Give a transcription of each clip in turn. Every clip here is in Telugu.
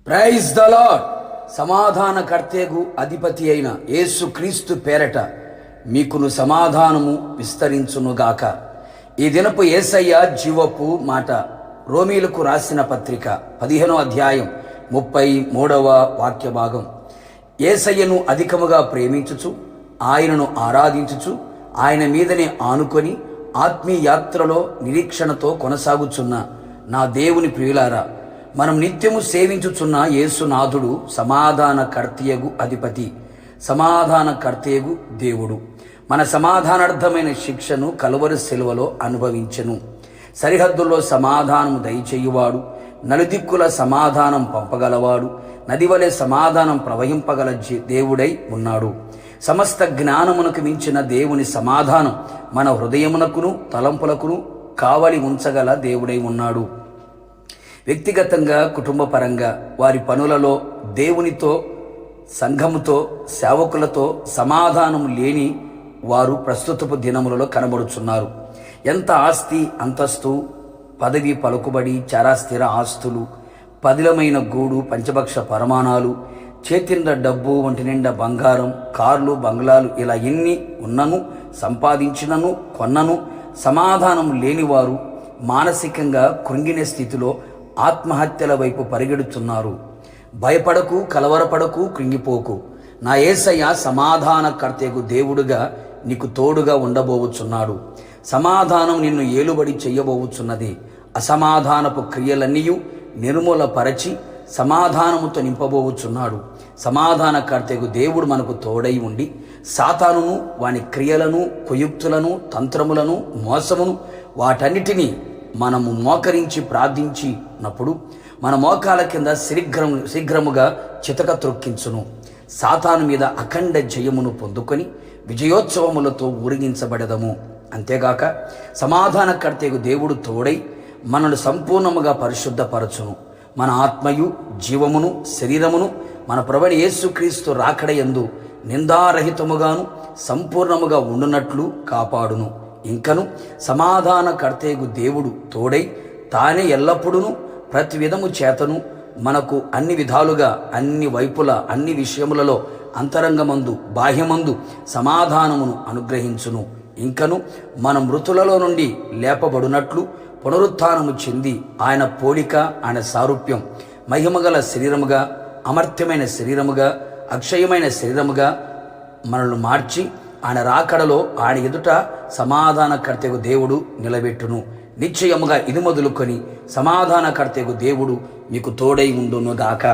Praise the lord. సమాధానకర్తకు అధిపతి అయిన యేసుక్రీస్తు పేరట మీకును సమాధానము విస్తరించునుగాక. ఈ దినపు యేసయ్య జీవపు మాట. రోమీలకు రాసిన పత్రిక 15వ అధ్యాయం 33వ వాక్య భాగం. యేసయ్యను అధికముగా ప్రేమించుచు ఆయనను ఆరాధించుచు ఆయన మీదనే ఆనుకొని ఆత్మీయాత్రలో నిరీక్షణతో కొనసాగుచున్న నా దేవుని ప్రియులారా, మనం నిత్యము సేవించుచున్న యేసునాథుడు సమాధానకర్తయగు అధిపతి, సమాధానకర్తయగు దేవుడు. మన సమాధానార్థమైన శిక్షను కలువరి శిలువలో అనుభవించెను. సరిహద్దుల్లో సమాధానము దయచేయువాడు, నలుదిక్కుల సమాధానం పంపగలవాడు, నది వలె సమాధానం ప్రవహింపగల దేవుడై ఉన్నాడు. సమస్త జ్ఞానమునకు మించిన దేవుని సమాధానం మన హృదయమునకును తలంపులకును కావలి ఉంచగల దేవుడై ఉన్నాడు. వ్యక్తిగతంగా, కుటుంబపరంగా, వారి పనులలో, దేవునితో, సంఘముతో, సేవకులతో సమాధానం లేని వారు ప్రస్తుతపు దినములలో కనబడుచున్నారు. ఎంత ఆస్తి, అంతస్తు, పదవి, పలుకుబడి, చరాస్థిర ఆస్తులు, పదిలమైన గూడు, పంచభక్ష పరమాణాలు, చేతిండా డబ్బు, ఒంటి నిండా బంగారం, కార్లు, బంగ్లాలు, ఇలా ఎన్ని ఉన్నను, సంపాదించినను, కొన్నను సమాధానం లేనివారు మానసికంగా కృంగిన స్థితిలో ఆత్మహత్యల వైపు పరిగెడుతున్నారు. భయపడకు, కలవరపడకు, కృంగిపోకు. నా యేసయ్య సమాధానకర్తయగు దేవుడుగా నీకు తోడుగా ఉండబోవుచున్నాడు. సమాధానం నిన్ను ఏలుబడి చెయ్యబోవుచున్నది. అసమాధానపు క్రియలన్నీయు నిర్మూలపరచి సమాధానముతో నింపబోవుచున్నాడు. సమాధానకర్తయగు దేవుడు మనకు తోడై ఉండి సాతానును, వాని క్రియలను, కుయుక్తులను, తంత్రములను, మోసమును, వాటన్నిటినీ మనము మోకరించి ప్రార్థించినప్పుడు మన మోకాల కింద శీఘ్రముగా చితక త్రొక్కించును. సాతాను మీద అఖండ జయమును పొందుకొని విజయోత్సవములతో ఊరిగించబడదము. అంతేగాక సమాధానకర్తయగు దేవుడు తోడై మనను సంపూర్ణముగా పరిశుద్ధపరచును. మన ఆత్మయు, జీవమును, శరీరమును మన ప్రభువైన యేసుక్రీస్తు రాకడయందు నిందారహితముగాను సంపూర్ణముగా ఉండునట్లు కాపాడును. ఇంకను సమాధానకర్తయగు దేవుడు తోడై తానే ఎల్లప్పుడూ ప్రతి విధము చేతను మనకు అన్ని విధాలుగా, అన్ని వైపుల, అన్ని విషయములలో, అంతరంగమందు, బాహ్యమందు సమాధానమును అనుగ్రహించును. ఇంకను మనం మృతులలో నుండి లేపబడినట్లు పునరుత్థానము చెంది ఆయన పోలిక, ఆయన సారూప్యం, మహిమగల శరీరముగా, అమర్త్యమైన శరీరముగా, అక్షయమైన శరీరముగా మనల్ని మార్చి ఆయన రాకడలో ఆయన ఎదుట సమాధానకర్తయగు దేవుడు నిలబెట్టును. నిశ్చయముగా ఇది మొదలుకొని సమాధానకర్తయగు దేవుడు మీకు తోడై ఉండునుగాక.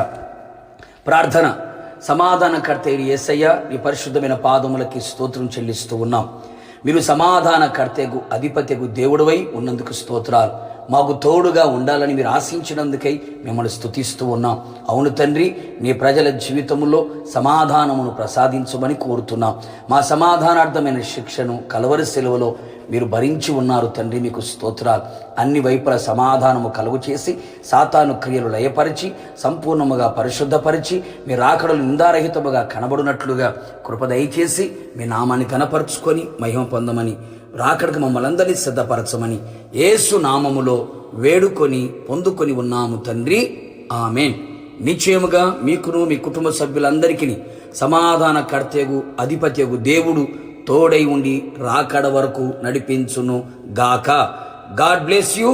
ప్రార్థన. సమాధానకర్తయు యేసయ్య, నీ పరిశుద్ధమైన పాదములకి స్తోత్రం చెల్లిస్తూ ఉన్నాం. మీరు సమాధానకర్తయగు అధిపత్యగు దేవుడివై ఉన్నందుకు స్తోత్రాలు. మాకు తోడుగా ఉండాలని మీరు ఆశించినందుకై మిమ్మల్ని స్తుతిస్తూ ఉన్నాం. అవును తండ్రి, నీ ప్రజల జీవితంలో సమాధానమును ప్రసాదించమని కోరుతున్నాం. మా సమాధానార్థమైన శిక్షను కలువరి శిలువలో మీరు భరించి ఉన్నారు తండ్రి, మీకు స్తోత్రాలు. అన్ని వైపుల సమాధానము కలుగు చేసి సాతాను క్రియలు లయపరిచి సంపూర్ణముగా పరిశుద్ధపరిచి మీ రాకడలు నిందారహితముగా కనబడినట్లుగా కృప దయచేసి మీ నామాన్ని కనపరుచుకొని మహిమ పొందమని, రాకడకు మమ్మల్ని అందరినీ సిద్ధపరచమని యేసు నామములో వేడుకొని పొందుకొని ఉన్నాము తండ్రి, ఆమేన్. నిశ్చయముగా మీకును మీ కుటుంబ సభ్యులందరికీ సమాధానకర్తయగు అధిపత్యగు దేవుడు తోడై ఉండి రాకడ వరకు నడిపించును గాక. God bless you.